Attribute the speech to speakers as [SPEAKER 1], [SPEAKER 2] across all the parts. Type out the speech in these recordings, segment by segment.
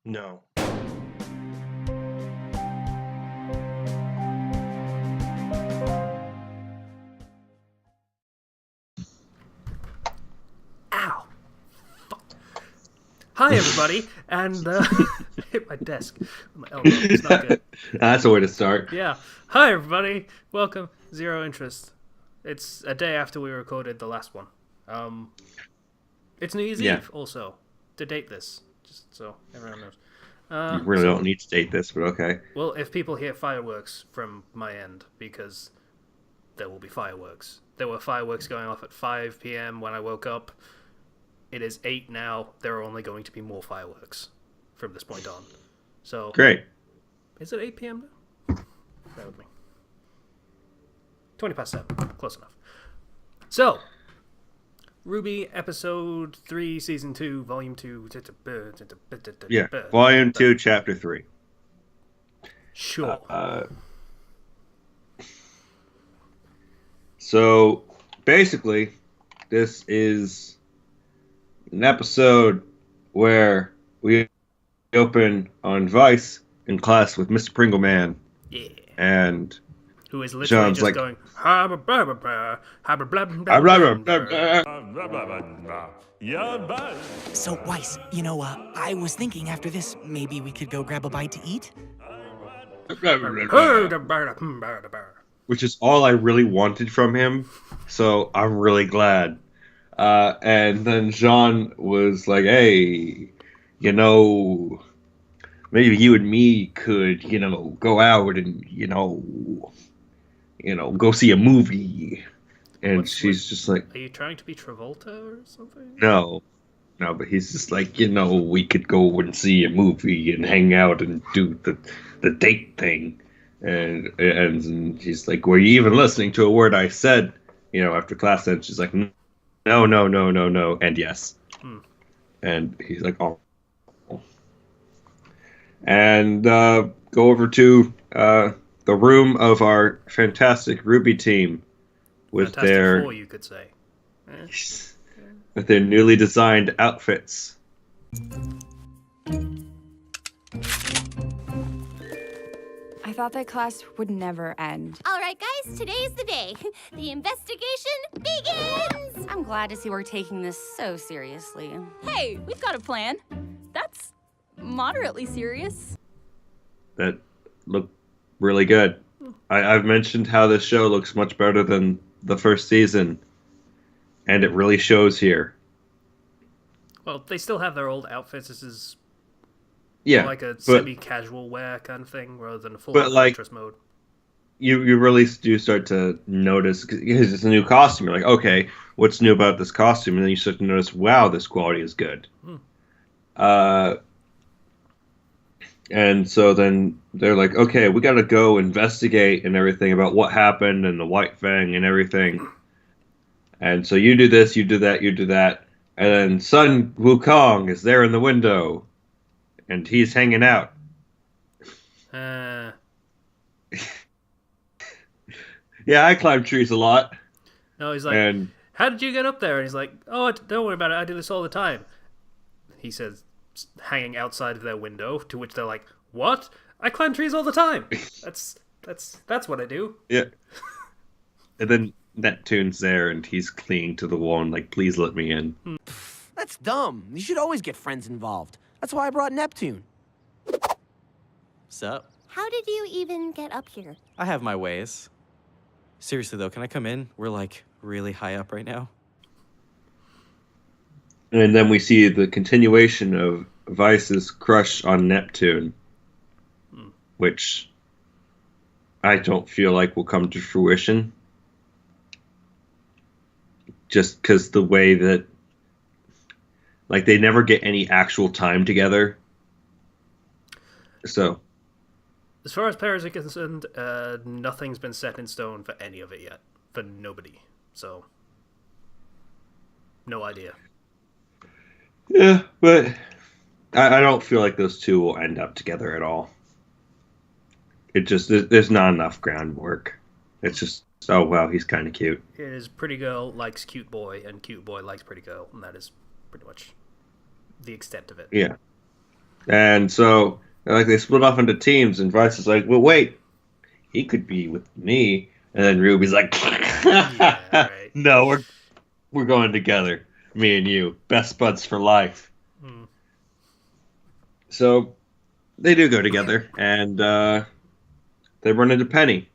[SPEAKER 1] No.
[SPEAKER 2] Ow! Fuck. Hi, everybody, and hit my desk with my elbow. It's not good.
[SPEAKER 3] That's a way to start.
[SPEAKER 2] Yeah. Hi, everybody. Welcome. Zero Interest. It's a day after we recorded the last one. It's New Year's Eve, also, to date this, just so everyone knows.
[SPEAKER 3] You really don't need to date this, but okay.
[SPEAKER 2] Well, if people hear fireworks from my end, because there will be fireworks. There were fireworks going off at 5 p.m. when I woke up. It is 8 now. There are only going to be more fireworks from this point on. So
[SPEAKER 3] Great.
[SPEAKER 2] Is it 8 p.m. now? Bear with me. 20 past 7. Close enough. So, RWBY Episode 3, Season 2, Volume 2.
[SPEAKER 3] Yeah. Volume 2, Chapter 3.
[SPEAKER 2] Sure.
[SPEAKER 3] So, basically, this is an episode where we open on Vice in class with Mr. Pringle Man.
[SPEAKER 2] Yeah.
[SPEAKER 3] And
[SPEAKER 2] who is literally
[SPEAKER 3] John's
[SPEAKER 2] just
[SPEAKER 3] like,
[SPEAKER 2] going...
[SPEAKER 4] So, Weiss, I was thinking after this, maybe we could go grab a bite to eat?
[SPEAKER 3] which is all I really wanted from him, so I'm really glad. And then Jean was like, hey, maybe you and me could, go out and, go see a movie. And she's just like...
[SPEAKER 2] Are you trying to be Travolta or something?
[SPEAKER 3] No, but he's just like, we could go and see a movie and hang out and do the date thing. And he's like, were you even listening to a word I said, after class? And she's like, no, and yes. And he's like, oh. And go over to the room of our fantastic RWBY team with
[SPEAKER 2] Fantastic Four, you could say.
[SPEAKER 3] With their newly designed outfits.
[SPEAKER 5] I thought that class would never end.
[SPEAKER 6] All right, guys, today's the day. The investigation begins!
[SPEAKER 5] I'm glad to see we're taking this so seriously.
[SPEAKER 7] Hey, we've got a plan. That's moderately serious.
[SPEAKER 3] That look really good. I've mentioned how this show looks much better than the first season, and it really shows here.
[SPEAKER 2] Well, they still have their old outfits. This is like a semi-casual wear kind of thing, rather than a full interest mode.
[SPEAKER 3] You really do start to notice, because it's a new costume. You're like, okay, what's new about this costume? And then you start to notice, wow, this quality is good. And so then they're like, okay, we got to go investigate and everything about what happened and the White Fang and everything. And so you do this, you do that, you do that. And then Sun Wukong is there in the window. And he's hanging out. Yeah, I climb trees a lot.
[SPEAKER 2] No, he's like, how did you get up there? And he's like, oh, don't worry about it. I do this all the time. He says, hanging outside of their window, to which they're like, what? I climb trees all the time. That's what I do.
[SPEAKER 3] Yeah. And then Neptune's there, and he's clinging to the wall and like, please let me in.
[SPEAKER 4] That's dumb. You should always get friends involved. That's why I brought Neptune.
[SPEAKER 8] Sup?
[SPEAKER 6] How did you even get up here?
[SPEAKER 8] I have my ways. Seriously though, can I come in? We're like really high up right now.
[SPEAKER 3] And then we see the continuation of Vice's crush on Neptune, which I don't feel like will come to fruition. Just because the way that, like, they never get any actual time together. So,
[SPEAKER 2] as far as pairs are concerned, nothing's been set in stone for any of it yet. For nobody. So, no idea.
[SPEAKER 3] Yeah, but I don't feel like those two will end up together at all. It just, there's not enough groundwork. It's just, oh wow, he's kind of cute.
[SPEAKER 2] It is pretty girl likes cute boy, and cute boy likes pretty girl, and that is pretty much the extent of it.
[SPEAKER 3] Yeah. And so, like, they split off into teams, and Vice is like, well, wait, he could be with me. And then Ruby's like,
[SPEAKER 2] Yeah, right.
[SPEAKER 3] no, we're going together, me and you, best buds for life.
[SPEAKER 2] Hmm.
[SPEAKER 3] So they do go together, and they run into Penny.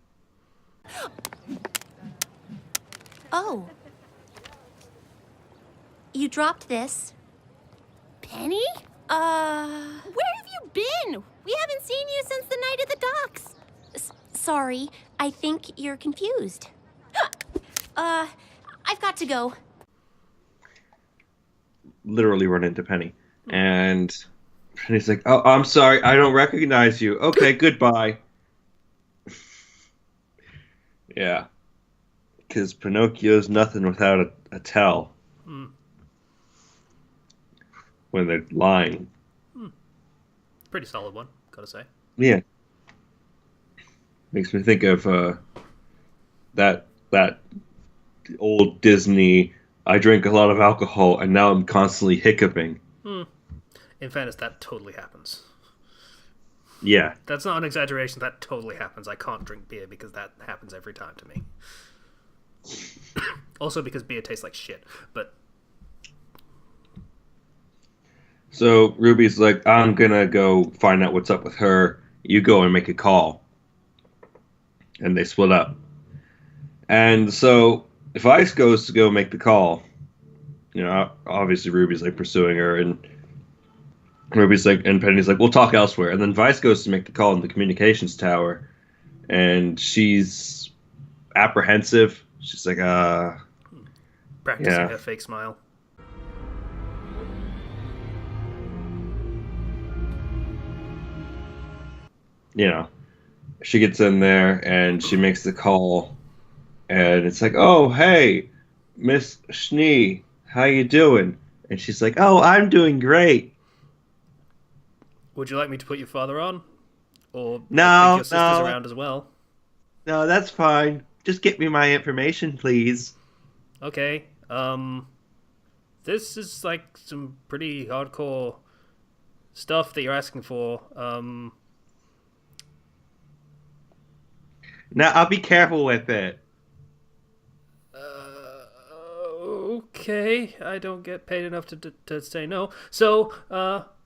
[SPEAKER 6] Oh. You dropped this. Penny? Where have you been? We haven't seen you since the night at the docks. Sorry, I think you're confused. I've got to go.
[SPEAKER 3] Literally run into Penny. And Penny's like, oh, I'm sorry, I don't recognize you. Okay, goodbye. Yeah. Because Pinocchio's nothing without a tell. When they're lying.
[SPEAKER 2] Pretty solid one, gotta say.
[SPEAKER 3] Yeah. Makes me think of that old Disney, I drink a lot of alcohol and now I'm constantly hiccuping.
[SPEAKER 2] In fairness, that totally happens.
[SPEAKER 3] Yeah.
[SPEAKER 2] That's not an exaggeration, that totally happens. I can't drink beer because that happens every time to me. Also because beer tastes like shit, but...
[SPEAKER 3] So Ruby's like, I'm gonna go find out what's up with her. You go and make a call. And they split up. And so if Ice goes to go make the call, you know, obviously Ruby's like pursuing her, and Ruby's like, and Penny's like, we'll talk elsewhere. And then Vice goes to make the call in the communications tower, and she's apprehensive. She's like,
[SPEAKER 2] practicing her fake smile.
[SPEAKER 3] you know, she gets in there and she makes the call, and it's like, oh, hey, Miss Schnee, how you doing? And she's like, oh, I'm doing great.
[SPEAKER 2] Would you like me to put your father on? Or
[SPEAKER 3] No,
[SPEAKER 2] I think your sister's
[SPEAKER 3] no.
[SPEAKER 2] around as well.
[SPEAKER 3] No, that's fine. Just get me my information, please.
[SPEAKER 2] Okay. This is like some pretty hardcore stuff that you're asking for.
[SPEAKER 3] Now, I'll be careful with it.
[SPEAKER 2] Okay. I don't get paid enough to say no. So,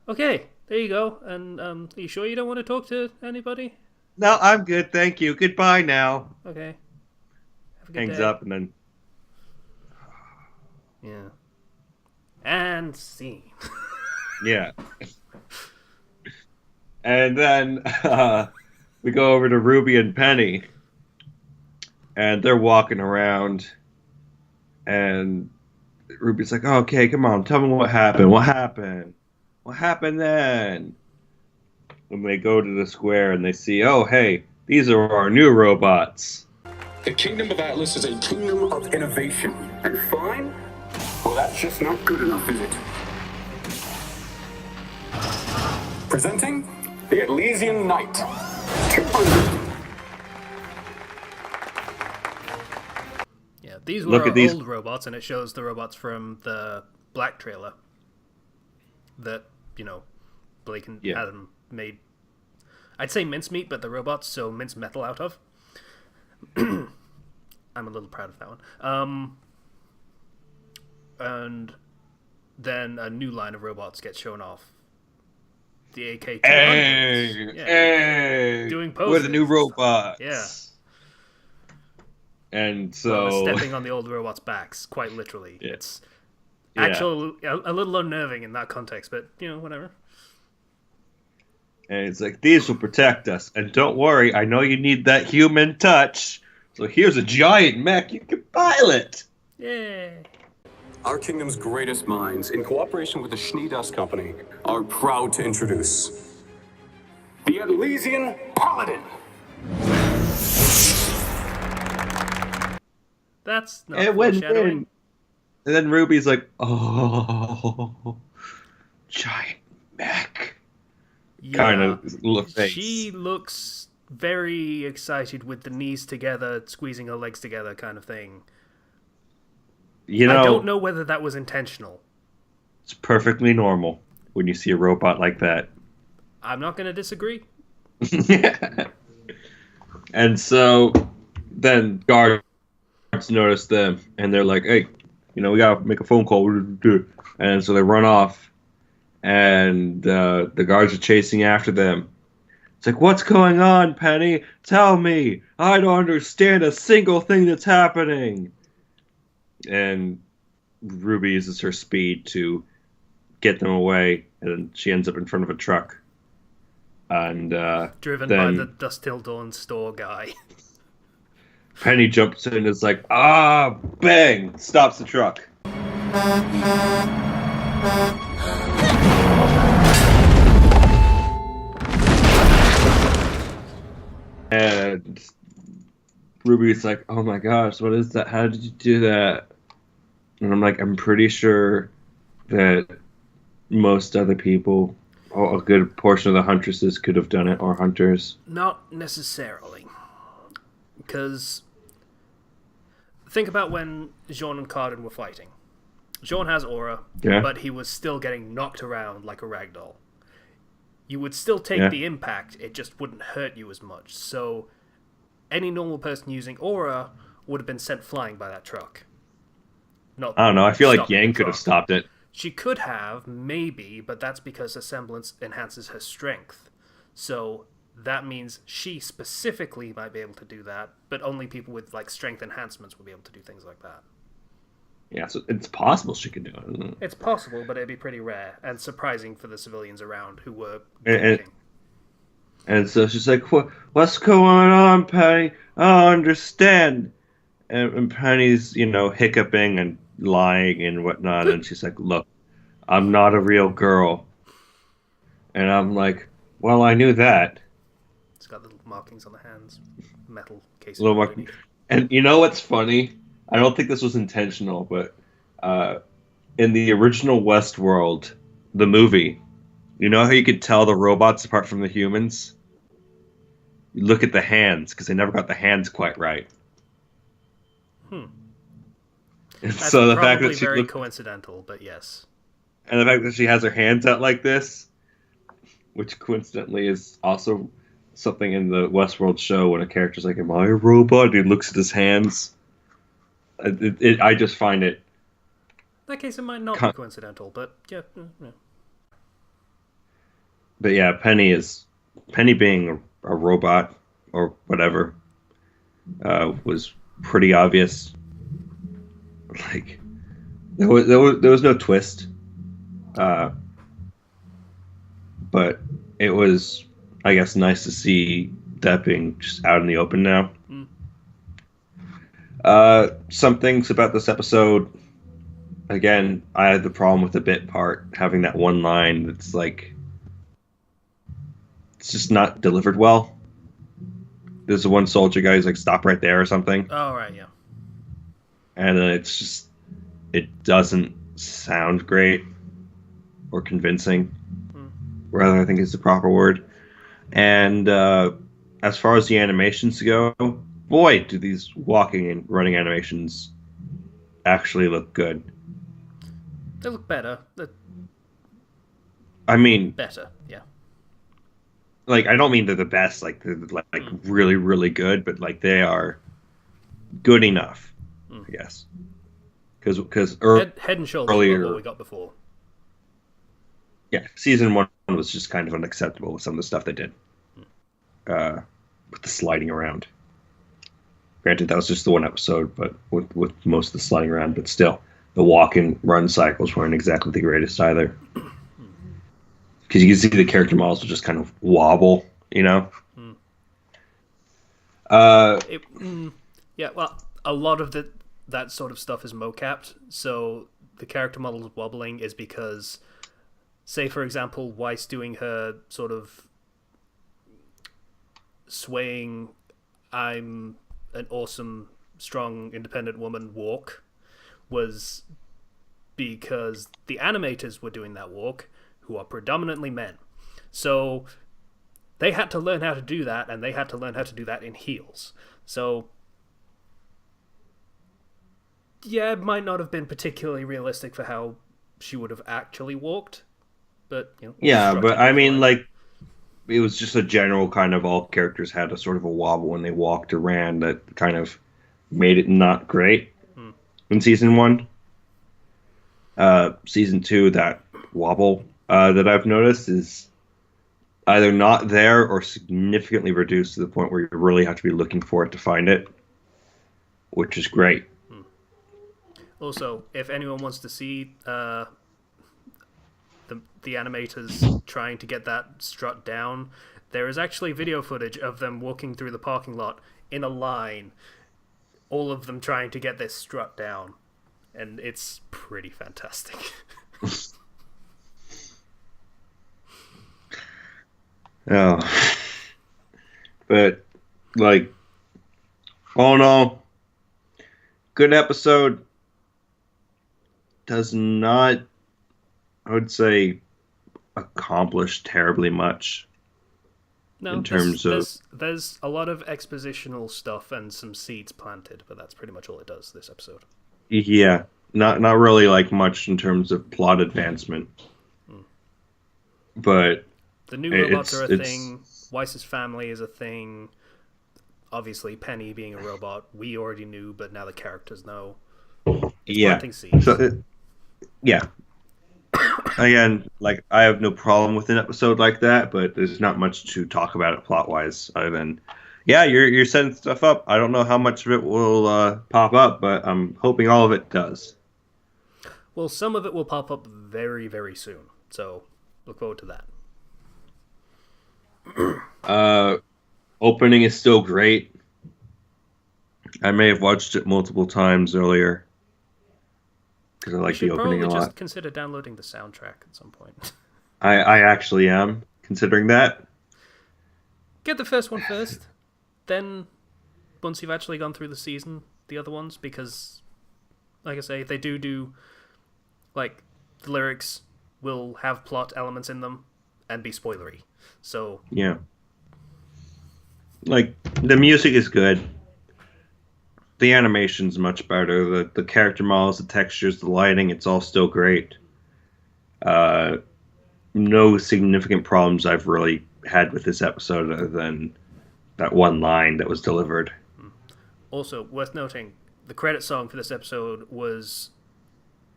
[SPEAKER 2] okay. There you go. And, are you sure you don't want to talk to anybody?
[SPEAKER 3] No, I'm good, thank you. Goodbye now.
[SPEAKER 2] Okay. Have a good
[SPEAKER 3] Hangs
[SPEAKER 2] day.
[SPEAKER 3] up and then...
[SPEAKER 2] Yeah. And scene.
[SPEAKER 3] Yeah. And then we go over to Ruby and Penny. And they're walking around. And Ruby's like, oh, okay, come on, tell me what happened. What happened? What happened then? When they go to the square and they see, oh, hey, these are our new robots.
[SPEAKER 1] The Kingdom of Atlas is a kingdom of innovation. And fine? Well, that's just not good enough, is it? Presenting the Elysian Knight. 200.
[SPEAKER 2] Yeah, these
[SPEAKER 3] Look
[SPEAKER 2] were
[SPEAKER 3] at these-
[SPEAKER 2] old robots, and it shows the robots from the Black trailer that, you know, Blake and
[SPEAKER 3] Yeah.
[SPEAKER 2] Adam made. I'd say mincemeat, but the robots, so mince metal out of. I'm a little proud of that one. And then a new line of robots gets shown off. The AK-200s.
[SPEAKER 3] Hey,
[SPEAKER 2] Yeah.
[SPEAKER 3] hey,
[SPEAKER 2] Doing
[SPEAKER 3] we're the new
[SPEAKER 2] poses.
[SPEAKER 3] robots.
[SPEAKER 2] Yeah.
[SPEAKER 3] And
[SPEAKER 2] Well,
[SPEAKER 3] so...
[SPEAKER 2] stepping on the old robots' backs, quite literally.
[SPEAKER 3] Yeah.
[SPEAKER 2] It's
[SPEAKER 3] Yeah.
[SPEAKER 2] actually a little unnerving in that context, but, you know, whatever.
[SPEAKER 3] And it's like, these will protect us. And don't worry, I know you need that human touch. So here's a giant mech you can pilot.
[SPEAKER 2] Yay.
[SPEAKER 1] Our kingdom's greatest minds, in cooperation with the Schnee Dust Company, are proud to introduce the Elysian Paladin.
[SPEAKER 2] That's not
[SPEAKER 3] And when,
[SPEAKER 2] foreshadowing.
[SPEAKER 3] and then Ruby's like, oh, giant mech.
[SPEAKER 2] Yeah.
[SPEAKER 3] Kind of look face.
[SPEAKER 2] She looks very excited with the knees together, squeezing her legs together kind of thing.
[SPEAKER 3] You know,
[SPEAKER 2] I don't know whether that was intentional.
[SPEAKER 3] it's perfectly normal when you see a robot like that.
[SPEAKER 2] I'm not going to disagree.
[SPEAKER 3] And so then guards notice them, and they're like, "Hey, we gotta make a phone call." And so they run off, and the guards are chasing after them. It's like, "What's going on, Penny? Tell me. I don't understand a single thing that's happening." And Ruby uses her speed to get them away, and she ends up in front of a truck. And
[SPEAKER 2] driven
[SPEAKER 3] then
[SPEAKER 2] by the Dust Till Dawn store guy.
[SPEAKER 3] Penny jumps in and is like, bang! Stops the truck. And Ruby's like, "Oh my gosh, what is that? How did you do that?" And I'm like, "I'm pretty sure that most other people, or a good portion of the huntresses, could have done it, or hunters."
[SPEAKER 2] Not necessarily. Because think about when Jean and Cardin were fighting. Jean has aura, but he was still getting knocked around like a ragdoll. You would still take the impact, it just wouldn't hurt you as much. So any normal person using aura would have been sent flying by that truck. Not
[SPEAKER 3] I don't know, I feel like Yang could have stopped it.
[SPEAKER 2] She could have, maybe, but that's because her semblance enhances her strength. So that means she specifically might be able to do that, but only people with like strength enhancements will be able to do things like that.
[SPEAKER 3] Yeah, so it's possible she could do it.
[SPEAKER 2] It's possible, but it'd be pretty rare and surprising for the civilians around who were
[SPEAKER 3] and so she's like, "What's going on, Penny? I don't understand." And Penny's, hiccuping and lying and whatnot, and she's like, "Look, I'm not a real girl." And I'm like, "Well, I knew that."
[SPEAKER 2] It's got little markings on the hands, metal casing.
[SPEAKER 3] Little marking. And you know what's funny? I don't think this was intentional, but in the original Westworld, the movie, you know how you could tell the robots apart from the humans? You look at the hands, because they never got the hands quite right.
[SPEAKER 2] That's
[SPEAKER 3] so the
[SPEAKER 2] probably
[SPEAKER 3] fact that she
[SPEAKER 2] very coincidental, but yes.
[SPEAKER 3] And the fact that she has her hands out like this, which coincidentally is also something in the Westworld show when a character's like, "Am I a robot?" And he looks at his hands. I just find it.
[SPEAKER 2] In that case, it might not be coincidental, but yeah.
[SPEAKER 3] But yeah, Penny being a robot or whatever was pretty obvious. Like there was no twist, but it was, I guess, nice to see that being just out in the open now. Some things about this episode. Again, I had the problem with the bit part, having that one line that's like, it's just not delivered well. There's the one soldier guy who's like, "Stop right there," or something.
[SPEAKER 2] Oh, right, yeah.
[SPEAKER 3] And then it's just, it doesn't sound great or convincing. Rather, I think is the proper word. And as far as the animations go, boy, do these walking and running animations actually look good.
[SPEAKER 2] They look better.
[SPEAKER 3] I mean,
[SPEAKER 2] better, yeah.
[SPEAKER 3] Like, I don't mean they're the best, like they're like really, really good, but like they are good enough, I guess. Because
[SPEAKER 2] head and shoulders earlier, what we got before.
[SPEAKER 3] Yeah, season 1 was just kind of unacceptable with some of the stuff they did. With the sliding around. Granted, that was just the one episode, but with most of the sliding around, but still, the walk and run cycles weren't exactly the greatest either. Because you can see the character models will just kind of wobble,
[SPEAKER 2] Yeah, well, a lot of that sort of stuff is mocapped, so the character models wobbling is because, say, for example, Weiss doing her sort of swaying, "I'm an awesome, strong, independent woman" walk was because the animators were doing that walk, who are predominantly men. So they had to learn how to do that, and they had to learn how to do that in heels. So yeah, it might not have been particularly realistic for how she would have actually walked, but
[SPEAKER 3] yeah, but I mean, like, it was just a general kind of all characters had a sort of a wobble when they walked or ran that kind of made it not great in season 1. Season 2, that wobble that I've noticed is either not there or significantly reduced to the point where you really have to be looking for it to find it, which is great.
[SPEAKER 2] Also, if anyone wants to see the animators trying to get that strut down, there is actually video footage of them walking through the parking lot in a line, all of them trying to get this strut down, and it's pretty fantastic.
[SPEAKER 3] Oh, but like, all in all, good episode. Does not, I would say, accomplish terribly much.
[SPEAKER 2] No,
[SPEAKER 3] in terms of
[SPEAKER 2] there's a lot of expositional stuff and some seeds planted, but that's pretty much all it does this episode.
[SPEAKER 3] Yeah, not really like much in terms of plot advancement. But
[SPEAKER 2] the new robots are a thing. Weiss's family is a thing. Obviously, Penny being a robot, we already knew, but now the characters know. It's planting seeds.
[SPEAKER 3] Yeah. Again, like, I have no problem with an episode like that, but there's not much to talk about it plot-wise, other than, yeah, you're setting stuff up. I don't know how much of it will pop up, but I'm hoping all of it does.
[SPEAKER 2] Well, some of it will pop up very, very soon, so look forward to that.
[SPEAKER 3] Opening is still great. I may have watched it multiple times earlier. Because I like the opening a lot.
[SPEAKER 2] Just consider downloading the soundtrack at some point.
[SPEAKER 3] I actually am considering that.
[SPEAKER 2] Get the first one first. Then, once you've actually gone through the season, the other ones, because, like I say, they do like, the lyrics will have plot elements in them and be spoilery. So
[SPEAKER 3] yeah, like, the music is good. The animation's much better. The character models, the textures, the lighting, it's all still great. No significant problems I've really had with this episode other than that one line that was delivered.
[SPEAKER 2] Also, worth noting, the credit song for this episode was,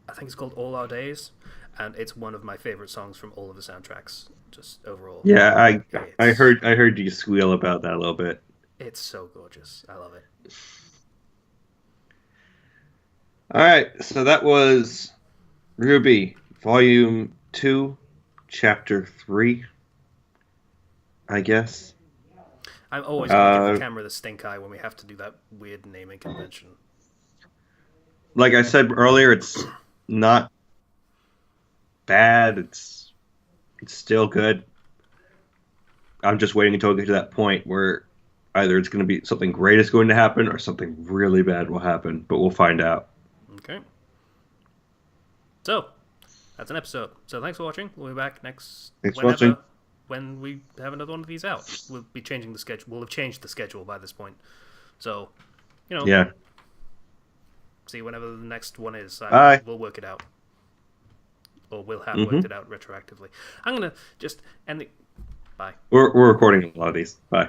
[SPEAKER 2] I think it's called All Our Days, and it's one of my favorite songs from all of the soundtracks, just overall.
[SPEAKER 3] Yeah, I heard you squeal about that a little bit.
[SPEAKER 2] It's so gorgeous. I love it.
[SPEAKER 3] All right, so that was RWBY, Volume 2, Chapter 3, I guess.
[SPEAKER 2] I'm always going to give the camera the stink eye when we have to do that weird naming convention.
[SPEAKER 3] Like I said earlier, it's not bad. It's still good. I'm just waiting until we get to that point where either it's going to be something great is going to happen or something really bad will happen, but we'll find out.
[SPEAKER 2] Okay. So, that's an episode. So thanks for watching. We'll be back when we have another one of these out. We'll be changing the schedule. We'll have changed the schedule by this point. So,
[SPEAKER 3] yeah.
[SPEAKER 2] See whenever the next one is. We'll work it out. Or we'll have worked it out retroactively. I'm going to just end it. Bye.
[SPEAKER 3] We're recording a lot of these. Bye.